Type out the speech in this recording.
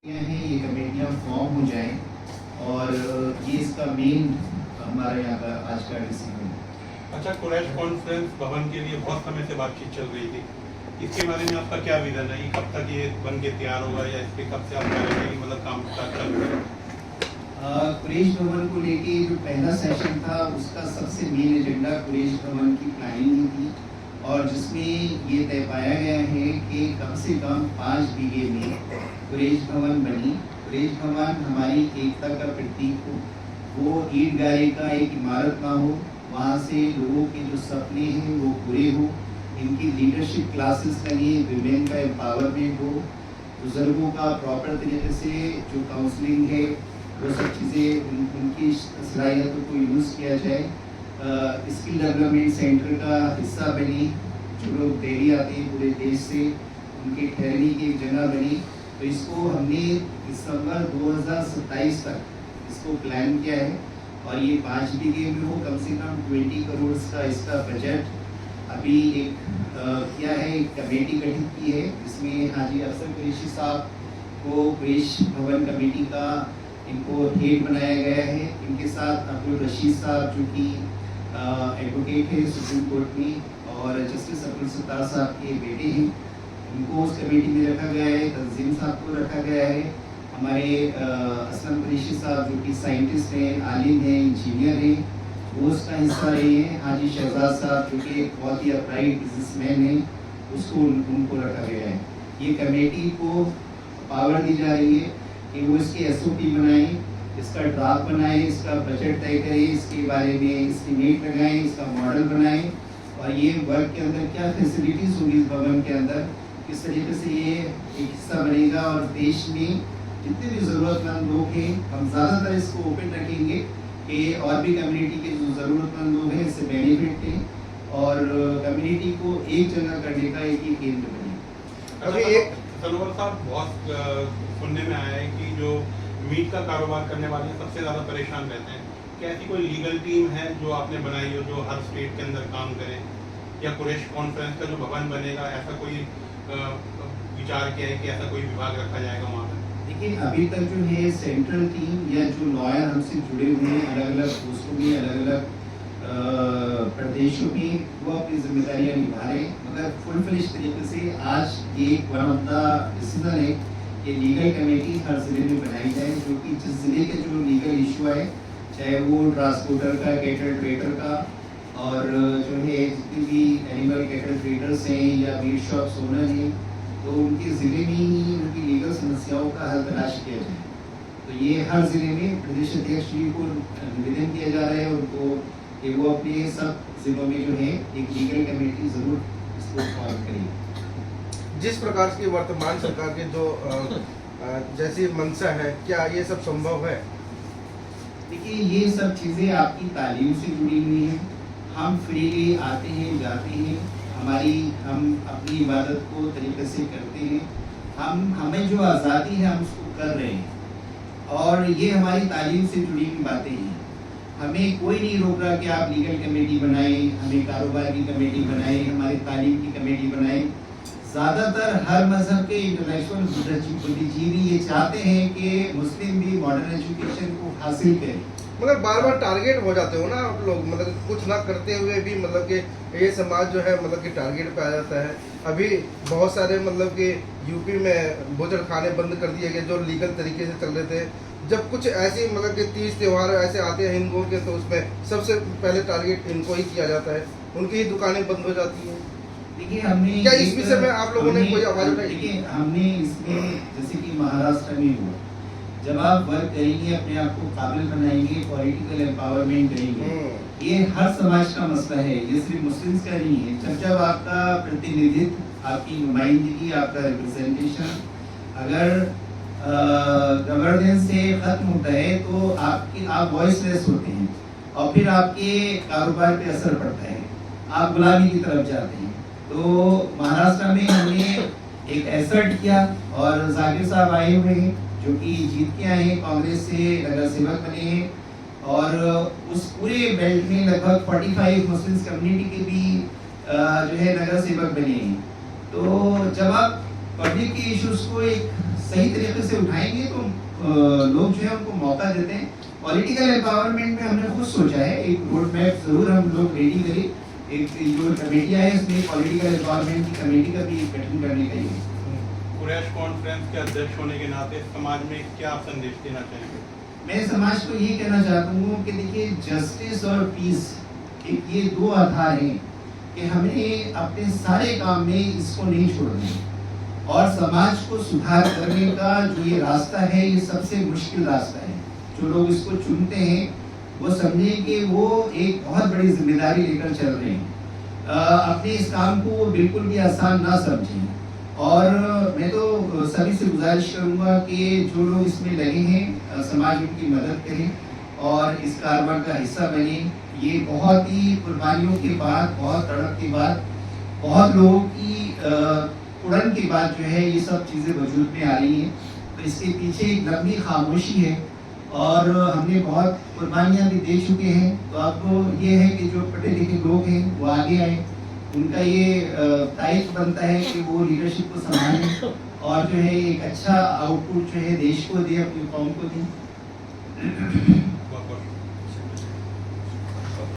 हैं ये कमेटियाँ फॉर्म हो जाएं और ये इसका मेन हमारे यहाँ का आज का डिसीजन है। अच्छा, कुरैश कॉन्फ्रेंस भवन के लिए बहुत समय से बातचीत चल रही थी, इसके बारे में आपका क्या विजन है? कब तक ये बन के तैयार होगा या इस पे कब से आप करेंगे, मतलब काम स्टार्ट कर रहे हैं? कुरैश भवन को लेके जो पहला सेशन था उसका सबसे मेन एजेंडा कुरैश भवन की प्लानिंग ही थी और जिसमें ये तय पाया गया है कि कम से कम 5 बीघे में कुरैश भवन बनी। कुरैश भवन हमारी एकता का प्रतीक हो, वो ईंट गारे का एक इमारत ना हो, वहाँ से लोगों के जो सपने हैं वो पूरे हो, इनकी लीडरशिप क्लासेस लगे, विमेन का एम्पावरमेंट हो, बुजुर्गों का प्रॉपर तरीके से जो काउंसलिंग है वो सब चीज़ें उनकी सलाहियतों को यूज़ किया जाए। स्किल डेवलपमेंट सेंटर का हिस्सा बनी, जो लोग दिल्ली आते हैं पूरे देश से उनके ठहरने की एक जगह बनी। तो इसको हमने दिसंबर 2027 तक इसको प्लान किया है और ये 5 बीघे में हो, कम से कम 20 करोड़ का इसका बजट अभी एक किया है, एक कमेटी गठित की है जिसमें हाजी अफसर कुरैशी साहब को कुरैश भवन कमेटी का इनको हेड बनाया गया है। इनके साथ अब्दुल रशीद साहब जो कि एडवोकेट है सुप्रीम कोर्ट में और जस्टिस अब्दुल सत्तार साहब के बेटे हैं, उनको उस कमेटी में रखा गया है। तंजीम साहब को रखा गया है। हमारे असलम कुरैशी साहब जो कि साइंटिस्ट हैं, आलिम हैं, इंजीनियर हैं, वो उसका हिस्सा रहे हैं। हाजी शहजाद साहब जो कि एक बहुत ही अपराइट बिजनेसमैन हैं, उसको उनको रखा गया है। ये कमेटी को पावर दी जा रही है कि वो इसकी SOP बनाएं, इसका ड्राफ्ट बनाएं, इसका बजट तय करें, इसके बारे में एस्टीमेट लगाएं, इसका मॉडल बनाएं और ये वर्क के अंदर क्या फैसिलिटीज़ होगी इस भवन के अंदर, किस तरीके से ये एक हिस्सा बनेगा और देश में जितने भी ज़रूरतमंद लोग हैं हम ज़्यादातर इसको ओपन रखेंगे कि और भी कम्युनिटी के जो ज़रूरतमंद लोग हैं इससे बेनिफिट लें और कम्युनिटी को एक जगह करने का एक ही केंद्र बने। अभी एक सनोवर साहब, बहुत सुनने में आया है कि जो मीट का कारोबार करने वाले सबसे ज़्यादा परेशान रहते हैं। क्या ऐसी कोई लीगल टीम है जो आपने बनाई हो जो हर स्टेट के अंदर काम करे, या कुरैश कॉन्फ्रेंस का जो भवन बनेगा ऐसा कोई विचार किया है कि ऐसा कोई विभाग रखा जाएगा वहाँ पर? देखिए, अभी तक जो है सेंट्रल टीम या जो लॉयर हमसे जुड़े हुए हैं अलग अलग पोस्टों में, अलग अलग प्रदेशों में, वो अपनी जिम्मेदारियां निभा रहे हैं। मगर फुल फ्लेश तरीके से आज ये वन ऑफ द डिसीजन है कि लीगल कमेटी हर ज़िले में बनाई जाए, जो कि जिस ज़िले के जो लीगल इशू है, चाहे वो ट्रांसपोर्टर का, कैटल ट्रेडर का और जो है जितने भी एनिमल कैटल ट्रेडर्स हैं या मीट शॉप्स ओनर हैं, तो उनके ज़िले में ही उनकी लीगल समस्याओं का हल तलाश किया जाए। तो ये हर ज़िले में प्रदेश अध्यक्ष जी को निवेदन किया जा रहा है उनको कि वो अपने सब ज़िलों में जो है एक लीगल कमेटी ज़रूर इसको फॉर्म करेगी। जिस प्रकार की वर्तमान सरकार के जो जैसी मंशा है, क्या ये सब संभव है? देखिए, ये सब चीज़ें आपकी तालीम से जुड़ी हुई हैं। हम फ्रीली आते हैं, जाते हैं, हम अपनी इबादत को तरीके से करते हैं, हमें जो आज़ादी है हम उसको कर रहे हैं और ये हमारी तालीम से जुड़ी हुई बातें हैं। हमें कोई नहीं रोक रहा कि आप लीगल कमेटी बनाएं, हमें कारोबार की कमेटी बनाएं, हमारी तालीम की कमेटी बनाएं। ज़्यादातर हर मजहब के इंटेलेक्चुअल बुद्धिजीवी ये चाहते हैं कि मुस्लिम भी मॉडर्न एजुकेशन को हासिल करें। मगर बार बार टारगेट हो जाते हो ना आप लोग, मतलब कुछ ना करते हुए भी, मतलब कि ये समाज जो है मतलब कि टारगेट पे आ जाता है। अभी बहुत सारे मतलब कि यूपी में बूचड़ खाने बंद कर दिए गए जो लीगल तरीके से चल रहे थे। जब कुछ ऐसी मतलब कि तीज त्यौहार ऐसे आते हैं हिंदुओं के, तो उसमें सबसे पहले टारगेट इनको ही किया जाता है, उनकी ही दुकानें बंद हो जाती हैं। देखिए, हमने क्या इस विषय में आप लोगों ने कोई आवाज उठाई? देखिए, हमने इसमें जैसे कि महाराष्ट्र में हुआ, जब आप वर्क करेंगे, अपने आप को काबिल बनाएंगे, पॉलिटिकल एम्पावरमेंट करेंगे, ये हर समाज का मसला है, ये सिर्फ मुस्लिम्स का नहीं है। जब आपका प्रतिनिधित्व, आपकी नुमाइंदगी, आपका रिप्रेजेंटेशन अगर गवर्नेंस से खत्म होता है तो आप वॉइसलेस होते हैं और फिर आपके कारोबार पे असर पड़ता है, आप गुलामी की तरफ जाते हैं। तो महाराष्ट्र में हमने एक एफर्ट किया और जाकिर साहब आए हुए हैं जो कि जीत के आए हैं, कांग्रेस से नगर सेवक बने हैं और उस पूरे बेल्ट में लगभग 45 मुस्लिम कम्युनिटी के भी जो है नगर सेवक बने हैं। तो जब आप पब्लिक के इश्यूज को एक सही तरीके से उठाएंगे तो लोग जो है उनको मौका देते हैं। पॉलिटिकल एम्पावरमेंट में हमने खुद सोचा है एक रोड मैप जरूर हम लोग रेडी करें, एक जो कमेटियाँ है उसमें पॉलिटिकल एम्पावरमेंट की कमेटी का भी गठन करने का ही है। कुरैश कॉन्फ्रेंस के अध्यक्ष होने के नाते समाज में क्या संदेश देना चाहेंगे? मैं समाज को ये कहना चाहता हूँ कि देखिए जस्टिस और पीस एक ये दो आधार हैं कि हमें अपने सारे काम में इसको नहीं छोड़ना है। और समाज को सुधार करने का जो ये रास्ता है ये सबसे मुश्किल रास्ता है। जो लोग इसको चुनते हैं वो समझें कि वो एक बहुत बड़ी जिम्मेदारी लेकर चल रहे हैं। अपने इस काम को वो बिल्कुल भी आसान ना समझें। और मैं तो सभी से गुजारिश करूंगा कि जो लोग इसमें लगे हैं समाज उनकी मदद करें और इस कारोबार का हिस्सा बने। ये बहुत ही कुर्बानियों के बाद, बहुत तड़प के बाद, बहुत लोगों की उड़न के बाद जो है ये सब चीज़ें वजूद में आ रही हैं। तो इसके पीछे एक लंबी खामोशी है और हमने बहुत कुर्बानियाँ भी दे चुके हैं। तो अब ये है कि जो पढ़े लिखे लोग हैं वो आगे आए, उनका ये दायित्व बनता है कि वो लीडरशिप को संभालें और जो है एक अच्छा आउटपुट जो है देश को दे, अपनी कौम को दें। बहुत बहुत